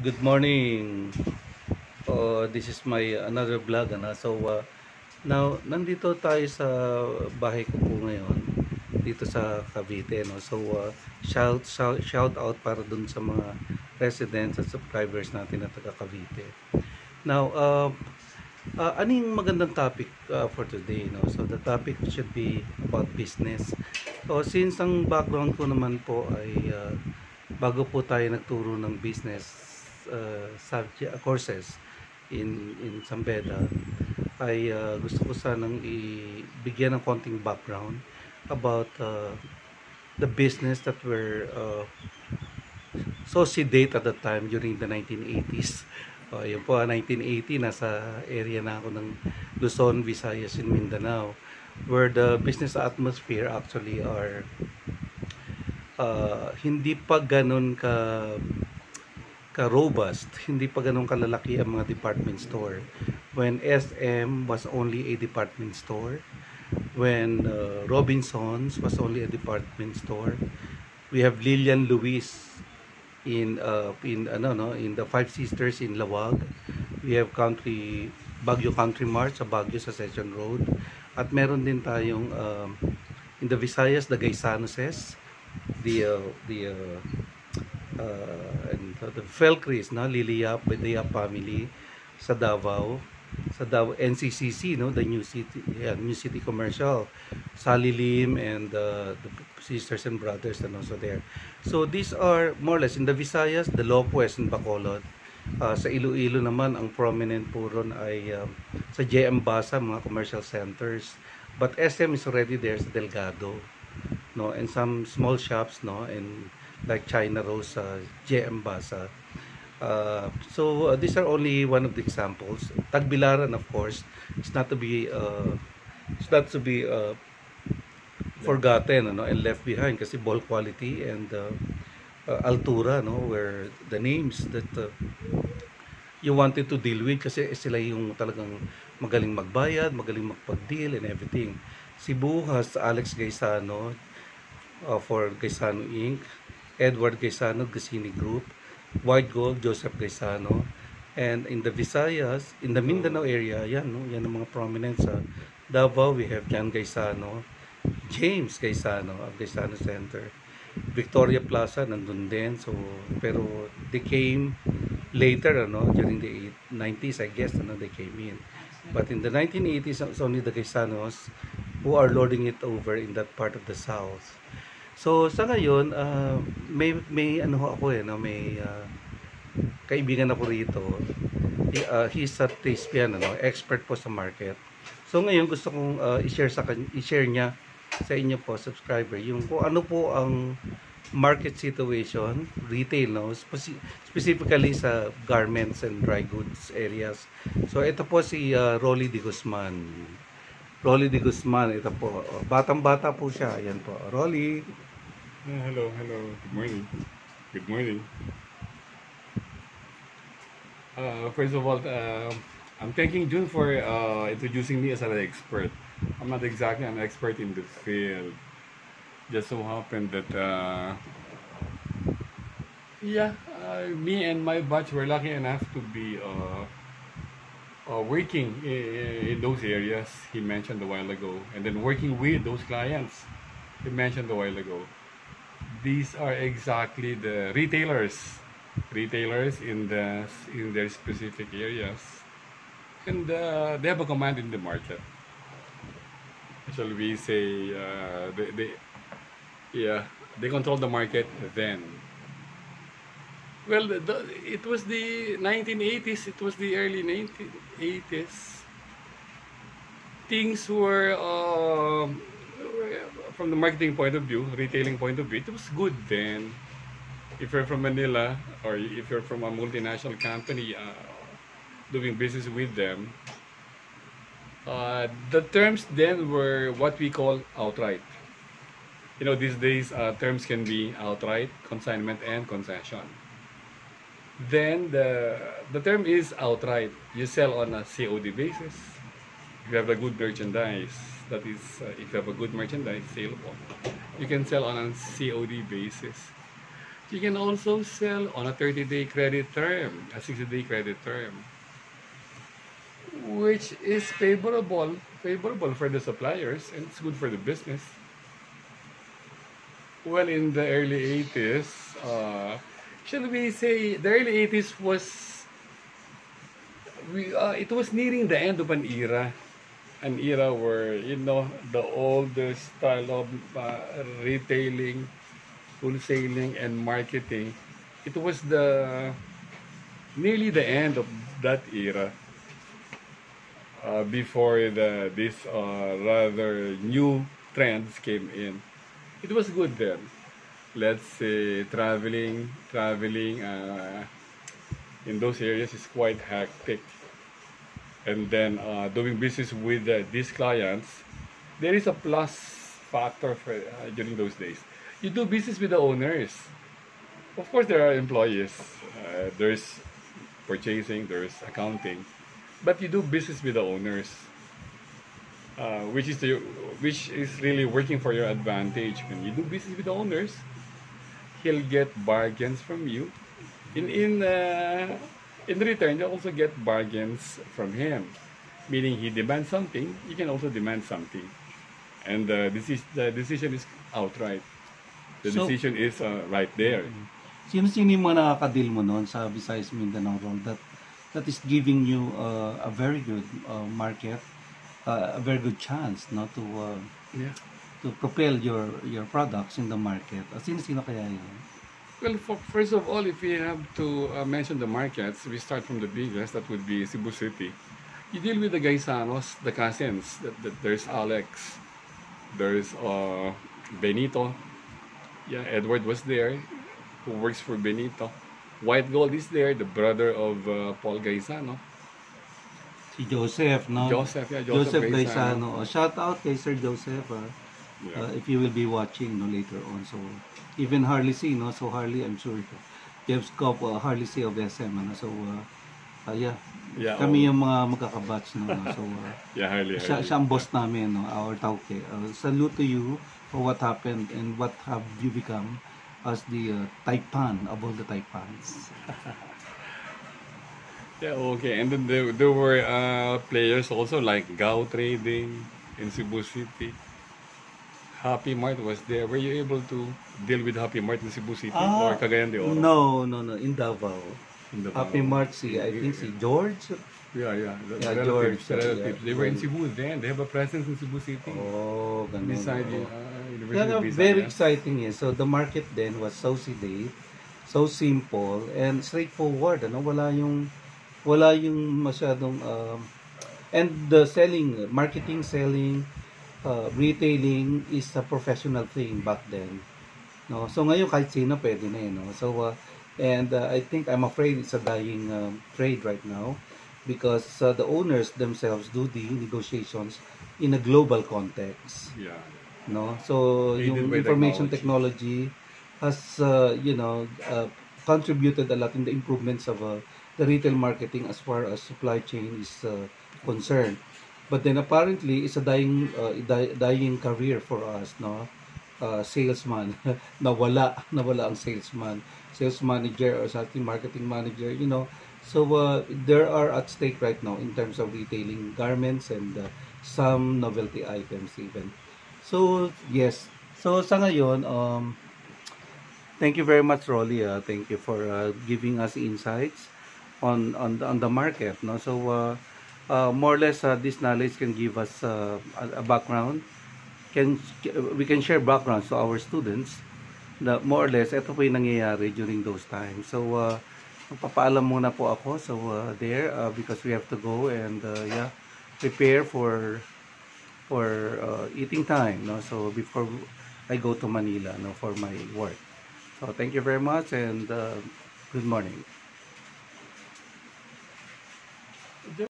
Good morning. This is my another vlog now nandito tayo sa bahay ko po ngayon dito sa Cavite, no. Shout out para dun sa mga residents at subscribers natin na taga Cavite. Now, aning magandang topic for today, no. So the topic should be about business. So since ang background ko naman po ay bago po tayo nagturo ng business subject courses in Sambeda, ay gusto ko sanang ibigyan ng konting background about the business that were so sedate at the time during the 1980s. Yun po, 1980, nasa area na ako ng Luzon, Visayas, in Mindanao, where the business atmosphere actually are hindi pa ganun ka-robust, hindi pa ganun kalalaki ang mga department store. When SM was only a department store, when Robinsons was only a department store, we have Lilian Luis in the Five Sisters in Lawag. We have Baguio Country Mart sa Baguio sa Session Road. At meron din tayong in the Visayas, the Gaisanoses, and the Felcris, no, Liliap with the family sa Davao, NCCC, no, the New City Commercial, Salilim, and the sisters and brothers and also there. So these are more or less in the Visayas, the Loquest and Bacolod. Sa Iloilo naman, ang prominent po ron ay sa JM Basa, mga commercial centers. But SM is already there sa Delgado, no, and some small shops, no, and like China Rose, JM Basa. These are only one of the examples. Tagbilaran, of course, it's not to be forgotten, and left behind kasi ball quality and altura, no, where the names that you wanted to deal with kasi sila yung talagang magaling magbayad, magaling magpag-deal and everything. Si Buhas, Alex Gaisano, for Gaisano Inc., Edward Gaisano, Gasini Group, White Gold, Joseph Gaisano, and in the Visayas, in the Mindanao area, yan, no, yan ang mga prominent. Sa Davao, we have Jan Gaisano, James Gaisano of Gaisano Center, Victoria Plaza, nandun din. So, pero they came later, during the 90s, I guess, they came in. But in the 1980s, it's only the Gaisanos who are lording it over in that part of the South. So sa ngayon, may ano ako may kaibigan ako rito. He's a Thespian, expert po sa market. So ngayon gusto kong i-share niya sa inyo po, subscriber, yung kung ano po ang market situation, retail, specifically sa garments and dry goods areas. So ito po si Rolly de Guzman. Ito po. Batang-bata po siya. Ayan po. Rolly. Hello. Good morning. First of all, I'm thanking June for introducing me as an expert. I'm not exactly an expert in the field. Just so happened that, me and my batch were lucky enough to be working in those areas he mentioned a while ago, and then working with those clients he mentioned a while ago. These are exactly the retailers in their specific areas, and they have a command in the market. Shall we say they control the market then. Well, it was the 1980s. It was the early 1980s. Things were from the marketing point of view, retailing point of view, it was good then. If you're from Manila or if you're from a multinational company doing business with them, the terms then were what we call outright. These days terms can be outright, consignment, and concession. Then the term is outright. You sell on a COD basis. If you have a good merchandise, that is, if you have a good merchandise saleable, you can sell on a COD basis. You can also sell on a 30-day credit term, a 60-day credit term, which is favorable for the suppliers, and it's good for the business. Well, in the early 80s, shall we say, the early 80s was it was nearing the end of an era where, the old style of retailing, wholesaling, and marketing. It was the nearly the end of that era, before this rather new trends came in. It was good then. Let's say traveling in those areas is quite hectic. And then doing business with these clients, there is a plus factor for during those days. You do business with the owners. Of course, there are employees. There's purchasing, there's accounting, but you do business with the owners, which is really working for your advantage. When you do business with the owners, he'll get bargains from you. In return, you also get bargains from him. Meaning, he demands something, you can also demand something, and the decision is outright. The So, decision is right there. sino-sino yung mga nakaka-deal mo noon sa Visayas Mindanao role that is giving you a very good market, a very good chance, no, Yeah. to propel your products in the market. Sino-sino kaya yun? Well, first of all, if we have to mention the markets, we start from the biggest. That would be Cebu City. You deal with the Gaisanos, the cousins. There's Alex, there's Benito. Yeah, Edward was there, who works for Benito. White Gold is there, the brother of Paul Gaisano. Si Joseph, no? Joseph, yeah, Joseph Gaisano. Gaisano. Shout out kay Sir Joseph, Yeah. if you will be watching, no, later on. So, even Harley C, no? So, Harley, I'm sure, Jeff's Cop, Harley C of SM, ano? So, yeah. Yeah, Kami yung mga magkakabatch, no? So, Yeah, Harley. siya ang boss namin, no? Our tauke. Salute to you for what happened and what have you become as the Taipan of all the Taipans. Yeah, okay. And then there were players also like Gao Trading in Cebu City. Happy Mart was there. Were you able to deal with Happy Mart in Cebu City or Cagayan de Oro? No, in Davao. In the Happy Mart, I think si George. Yeah. Yeah, relatives, George, the relatives. yeah. They were in Cebu then. They have a presence in Cebu City. Oh, ganun. Beside Oo. University Kaya of very Visayas. exciting eh. So the market then was so sedate, so simple and straightforward, ano? Wala yung masyadong and the marketing, selling, retailing is a professional thing back then. No? So ngayon kahit sino pwede na no. So I think I'm afraid it's a dying trade right now because the owners themselves do the negotiations in a global context. Yeah. No, so Aided yung by information technology has contributed a lot in the improvements of the retail marketing as far as supply chain is concerned. But then apparently it's a dying career for us, no? Salesman, nawala ang salesman, sales manager or something, marketing manager, So there are at stake right now in terms of retailing garments and some novelty items even. So, yes. So, sa ngayon, thank you very much, Rolly. Thank you for giving us insights on the market. No? So, more or less, this knowledge can give us a background. We can share backgrounds to our students na more or less, ito po yung nangyayari during those times. So, magpapaalam muna po ako. So, because we have to go and, prepare for eating time, no? So before I go to Manila, no, for my work. So thank you very much and good morning.